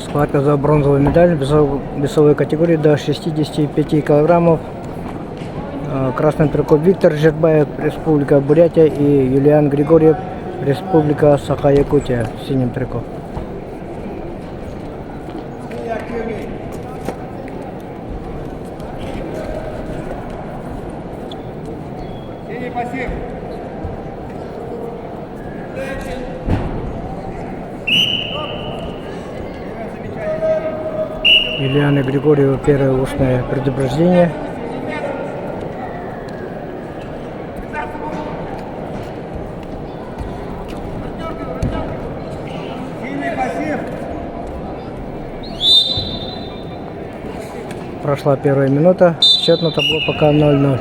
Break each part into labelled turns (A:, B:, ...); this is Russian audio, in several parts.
A: Схватка за бронзовую медаль в весовой категории до 65 килограммов. Красный трико Виктор Жербаев, Республика Бурятия, и Юлиан Григорьев, Республика Саха-Якутия, в синем трико. Юлиана Григорьева первое устное предупреждение. Прошла первая минута, счет на табло пока 0-0.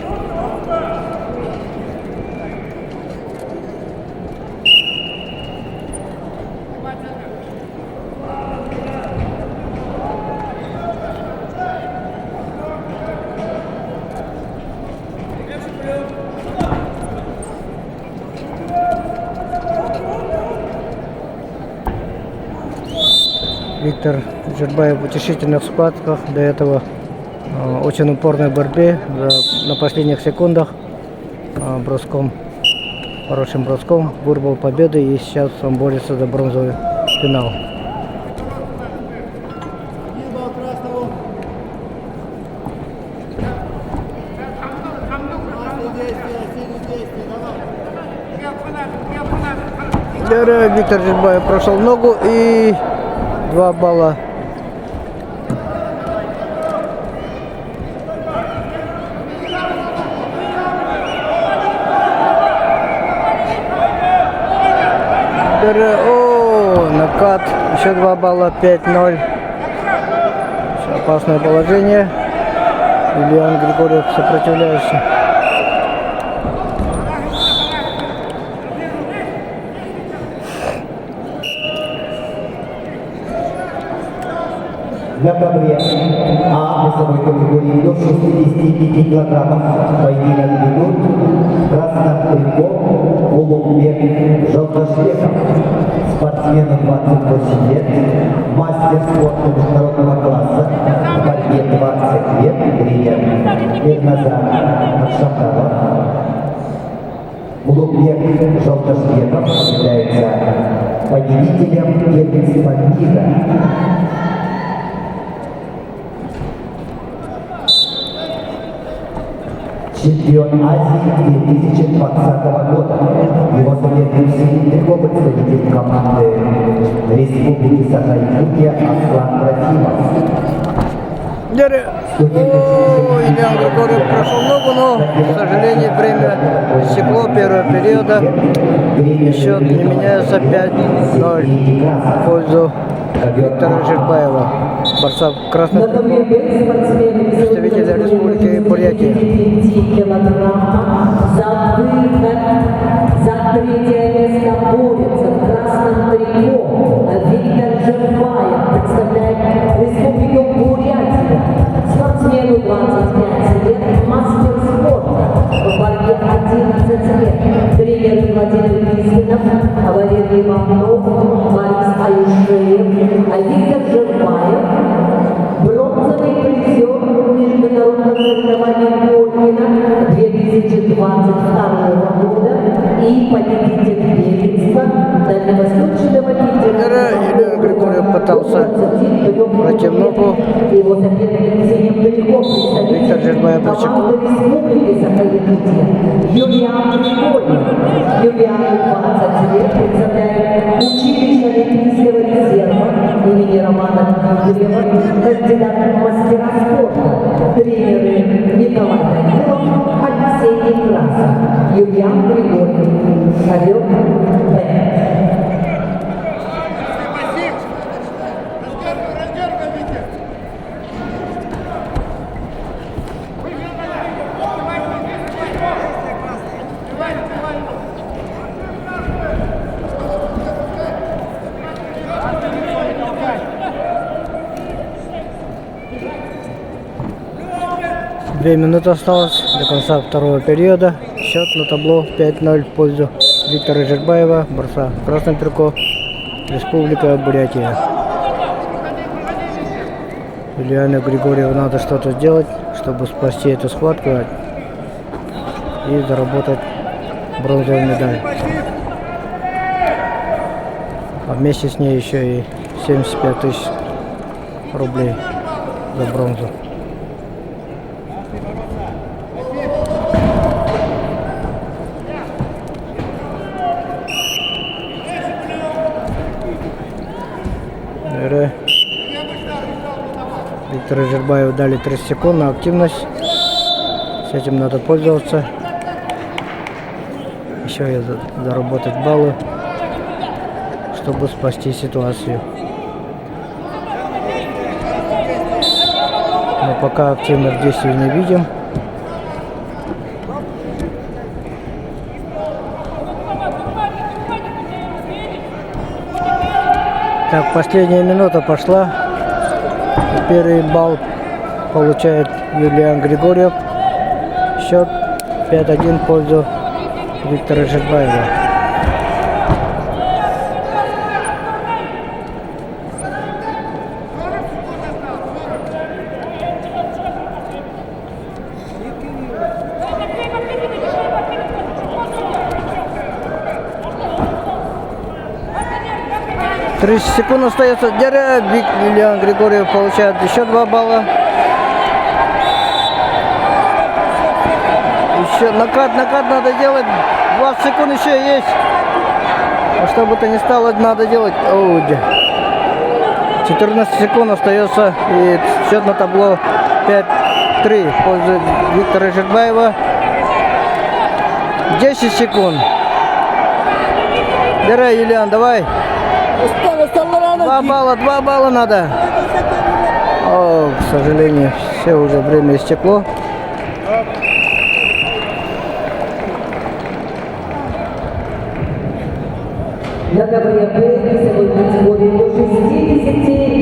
A: Виктор Жербаев в утешительных схватках, до этого очень упорной борьбе на последних секундах, броском, хорошим броском вырвал победу, и сейчас он борется за бронзовый финал. Виктор Жербаев прошел ногу, и 2 балла. Накат, еще 2 балла, 5-0. Опасное положение. Юлиан Григорьев сопротивляется.
B: Для борьбы весовой категории до 65 килограммов поединок ведут в красном трико Улугбек Жолдашбеков, спортсмену 28 лет, мастер спорта международного класса, в борьбе 20 лет, тренер Ирназар Акшамтаров. Улугбек Жолдашбеков является победителем первенства мира. Чемпион Азии 2020 года. Его соперник в синем трико представитель команды Республики Саха-Якутия Аслан Трофимов.
A: Юлиан Григорьев прошел ногу, но, к сожалению, время стекло первого периода. И счет не меняется, 5-0 в пользу Виктора Жербаева, борца красных представителя Республики Бурятия.
C: За третье место борется в красном трико Виктор Жербаев, представляет Республику Бурятия. Спортсмену 25 лет, мастер спорта, в борьбе 11 лет. Тренер Владимир Лизинов, Валерий Иванов, Борис Аюшеев, а Виктор Жербаев, бронзовый призер международного соревнования Горкина 2022 года и победитель первенства дальневосточного
A: Юлиан Григорьев пытался против ногу. Виктор Жербаев против.
C: Юлиан Григорьев, Юлиану 20 лет, представляет училище Олимпийского резерва имени Романа Григорьева, кандидат в мастера спорта, тренеры Николай Данилов, Алексей Некрасов, Юлиан Григорьев, ковер Б.
A: Две минуты осталось до конца второго периода. Счет на табло 5-0 в пользу Виктора Жербаева, борца в красном трико, Республика Бурятия. Юлиану Григорьеву надо что-то сделать, чтобы спасти эту схватку и заработать бронзовую медаль. А вместе с ней еще и 75 тысяч рублей за бронзу. Виктору Жербаеву дали 30 секунд на активность. С этим надо пользоваться. Еще и заработать баллы, чтобы спасти ситуацию. Но пока активных действий не видим. Так, последняя минута пошла. Первый балл получает Юлиан Григорьев. Счет 5-1 в пользу Виктора Жербаева. Тридцать секунд остается. Юлиан Григорьев получает еще 2 балла. Еще накат надо делать. 20 секунд еще есть. А что бы то ни стало, надо делать. 14 секунд остается. И счет на табло 5-3 в пользу Виктора Жербаева. 10 секунд. Давай, Юлиан, давай. 2 балла надо. К сожалению, все уже время истекло.
C: Для КВР сегодня категории до 60